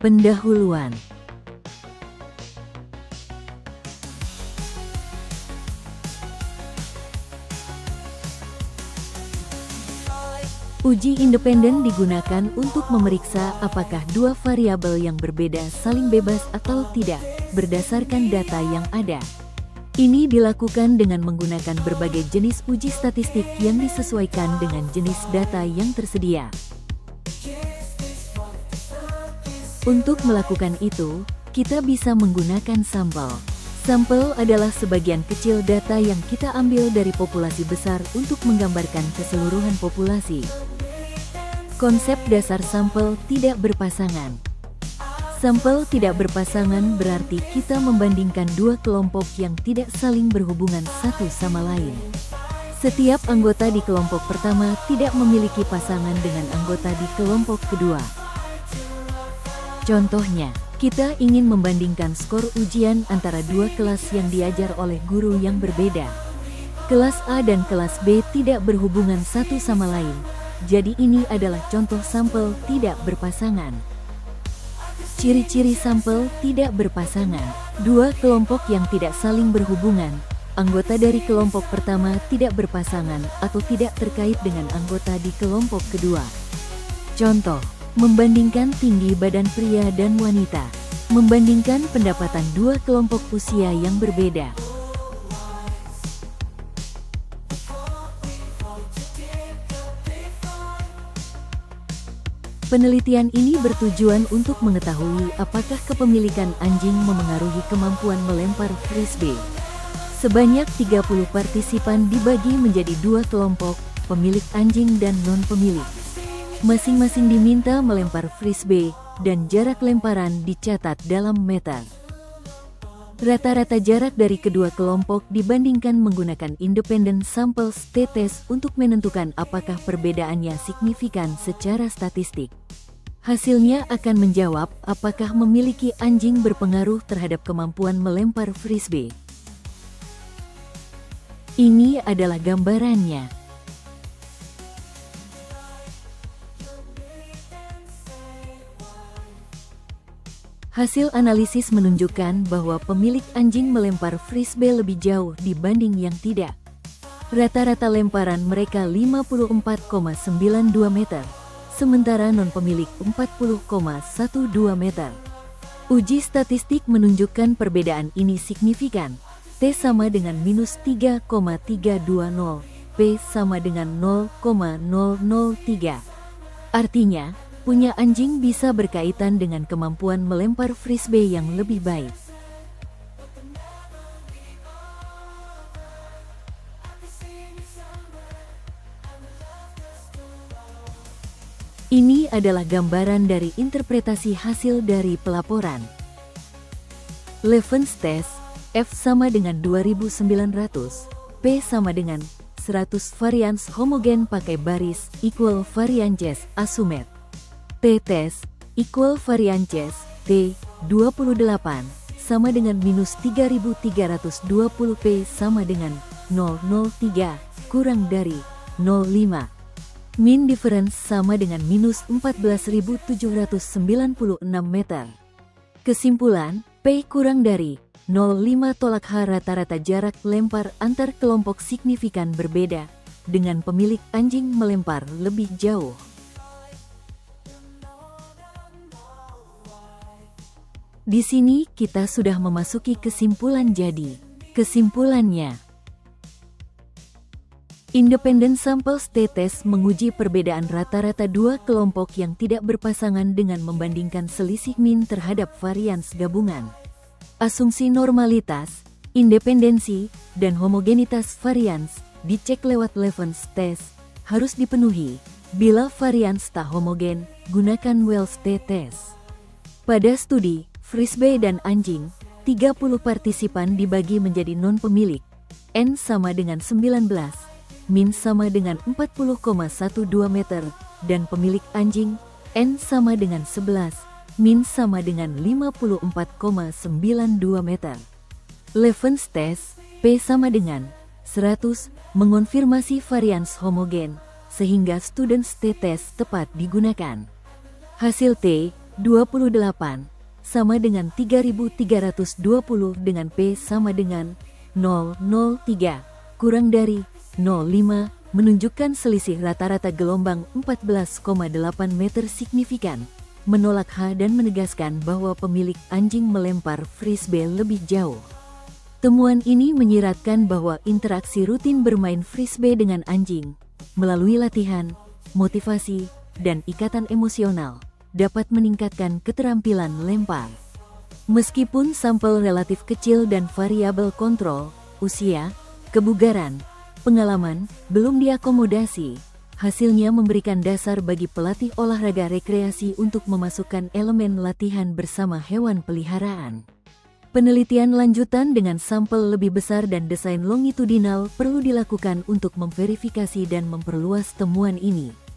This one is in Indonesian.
Pendahuluan. Uji independen digunakan untuk memeriksa apakah dua variabel yang berbeda saling bebas atau tidak, berdasarkan data yang ada. Ini dilakukan dengan menggunakan berbagai jenis uji statistik yang disesuaikan dengan jenis data yang tersedia. Untuk melakukan itu, kita bisa menggunakan sampel. Sampel adalah sebagian kecil data yang kita ambil dari populasi besar untuk menggambarkan keseluruhan populasi. Konsep dasar sampel tidak berpasangan. Sampel tidak berpasangan berarti kita membandingkan dua kelompok yang tidak saling berhubungan satu sama lain. Setiap anggota di kelompok pertama tidak memiliki pasangan dengan anggota di kelompok kedua. Contohnya, kita ingin membandingkan skor ujian antara dua kelas yang diajar oleh guru yang berbeda. Kelas A dan kelas B tidak berhubungan satu sama lain, jadi ini adalah contoh sampel tidak berpasangan. Ciri-ciri sampel tidak berpasangan. Dua kelompok yang tidak saling berhubungan, anggota dari kelompok pertama tidak berpasangan atau tidak terkait dengan anggota di kelompok kedua. Contoh, membandingkan tinggi badan pria dan wanita. Membandingkan pendapatan dua kelompok usia yang berbeda. Penelitian ini bertujuan untuk mengetahui apakah kepemilikan anjing memengaruhi kemampuan melempar frisbee. Sebanyak 30 partisipan dibagi menjadi dua kelompok, pemilik anjing dan non-pemilik. Masing-masing diminta melempar frisbee, dan jarak lemparan dicatat dalam meter. Rata-rata jarak dari kedua kelompok dibandingkan menggunakan independent samples t-test untuk menentukan apakah perbedaannya signifikan secara statistik. Hasilnya akan menjawab apakah memiliki anjing berpengaruh terhadap kemampuan melempar frisbee. Ini adalah gambarannya. Hasil analisis menunjukkan bahwa pemilik anjing melempar frisbee lebih jauh dibanding yang tidak. Rata-rata lemparan mereka 54,92 meter, sementara non-pemilik 40,12 meter. Uji statistik menunjukkan perbedaan ini signifikan. T sama dengan minus 3,320, P sama dengan 0,003. Artinya, punya anjing bisa berkaitan dengan kemampuan melempar frisbee yang lebih baik. Ini adalah gambaran dari interpretasi hasil dari pelaporan. Levens test, F sama dengan 2900, P sama dengan 100 varians homogen pakai baris equal variances assumed. T-test equal variances T 28 sama dengan minus 3320 P sama dengan 003 kurang dari 05. Mean difference sama dengan minus 14.796 meter. Kesimpulan, P kurang dari 0,5 tolak H rata-rata jarak lempar antar kelompok signifikan berbeda, dengan pemilik anjing melempar lebih jauh. Di sini kita sudah memasuki kesimpulan jadi. Kesimpulannya, independent samples t-test menguji perbedaan rata-rata dua kelompok yang tidak berpasangan dengan membandingkan selisih mean terhadap varians gabungan. Asumsi normalitas, independensi, dan homogenitas varians dicek lewat Levens test harus dipenuhi. Bila varians tak homogen, gunakan Wells t-test. Pada studi frisbee dan anjing, 30 partisipan dibagi menjadi non-pemilik. N sama dengan 19, min sama dengan 40,12 meter, dan pemilik anjing, N sama dengan 11, min sama dengan 54,92 meter. Levens test, P sama dengan 100, mengonfirmasi varians homogen, sehingga students t-test tepat digunakan. Hasil T 28 sama dengan 3.320 dengan P sama dengan 003 kurang dari 0,5 menunjukkan selisih rata-rata gelombang 14,8 meter signifikan, menolak H dan menegaskan bahwa pemilik anjing melempar frisbee lebih jauh. Temuan ini menyiratkan bahwa interaksi rutin bermain frisbee dengan anjing, melalui latihan, motivasi, dan ikatan emosional, dapat meningkatkan keterampilan lempar. Meskipun sampel relatif kecil dan variabel kontrol, usia, kebugaran, pengalaman, belum diakomodasi, hasilnya memberikan dasar bagi pelatih olahraga rekreasi untuk memasukkan elemen latihan bersama hewan peliharaan. Penelitian lanjutan dengan sampel lebih besar dan desain longitudinal perlu dilakukan untuk memverifikasi dan memperluas temuan ini.